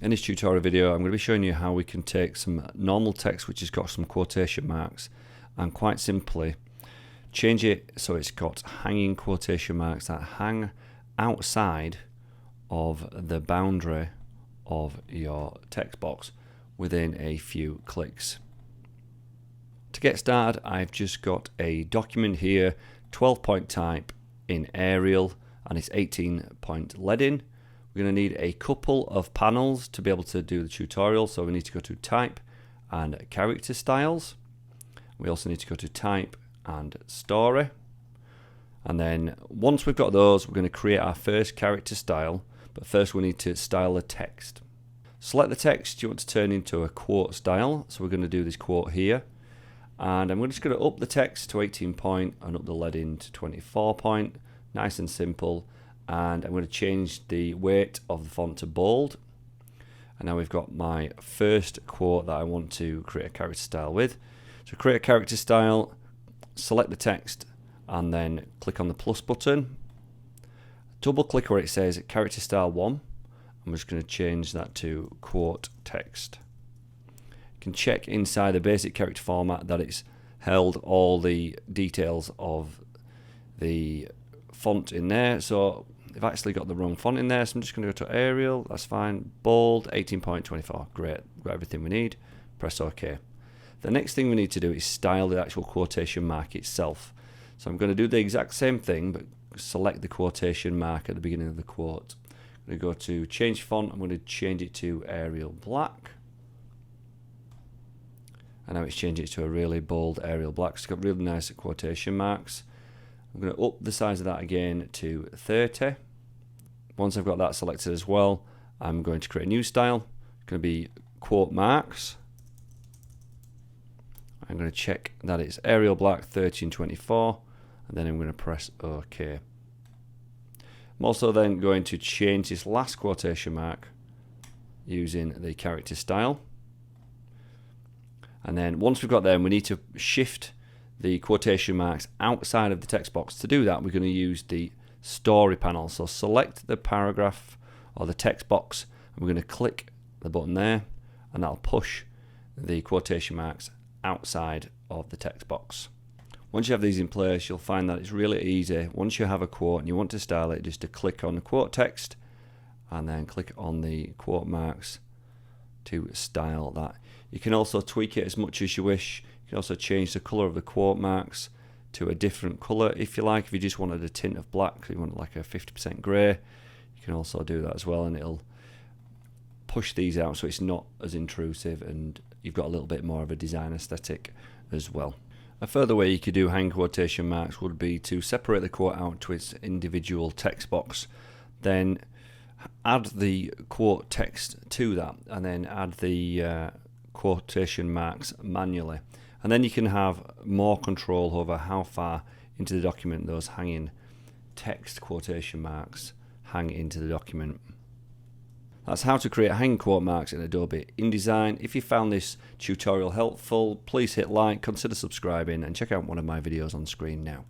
In this tutorial video, I'm going to be showing you how we can take some normal text which has got some quotation marks and quite simply change it so it's got hanging quotation marks that hang outside of the boundary of your text box within a few clicks. To get started, I've just got a document here, 12-point type in Arial, and it's 18-point leading. We're going to need a couple of panels to be able to do the tutorial, so we need to go to Type and Character Styles. We also need to go to Type and Story. And then once we've got those, we're going to create our first character style, but first we need to style the text. Select the text you want to turn into a quote style, so we're going to do this quote here. And I'm just going to up the text to 18-point and up the leading to 24-point, nice and simple. And I'm going to change the weight of the font to bold. And now we've got my first quote that I want to create a character style with. So create a character style, select the text, and then click on the plus button. Double click where it says character style 1. I'm just going to change that to quote text. You can check inside the basic character format that it's held all the details of the font in there. So I've actually got the wrong font in there, so I'm just going to go to Arial, that's fine, bold, 18-point, 24, great, got everything we need, press OK. The next thing we need to do is style the actual quotation mark itself. So I'm going to do the exact same thing, but select the quotation mark at the beginning of the quote. I'm going to go to change font, I'm going to change it to Arial black. And now it's changed it to a really bold Arial black, so it's got really nice quotation marks. I'm going to up the size of that again to 30. Once I've got that selected as well, I'm going to create a new style. It's going to be quote marks. I'm going to check that it's Arial black 30 and 24, and then I'm going to press OK. I'm also then going to change this last quotation mark using the character style. And then once we've got there, we need to shift the quotation marks outside of the text box. To do that, we're going to use the story panel. So select the paragraph or the text box, and we're going to click the button there, and that'll push the quotation marks outside of the text box. Once you have these in place, you'll find that it's really easy. Once you have a quote and you want to style it, just to click on the quote text and then click on the quote marks to style that. You can also tweak it as much as you wish. You can also change the color of the quote marks to a different color if you like. If you just wanted a tint of black, you want like a 50% gray, you can also do that as well, and it'll push these out so it's not as intrusive and you've got a little bit more of a design aesthetic as well. A further way you could do hang quotation marks would be to separate the quote out to its individual text box, then add the quote text to that, and then add the quotation marks manually. And then you can have more control over how far into the document those hanging text quotation marks hang into the document. That's how to create hanging quote marks in Adobe InDesign. If you found this tutorial helpful, please hit like, consider subscribing, and check out one of my videos on screen now.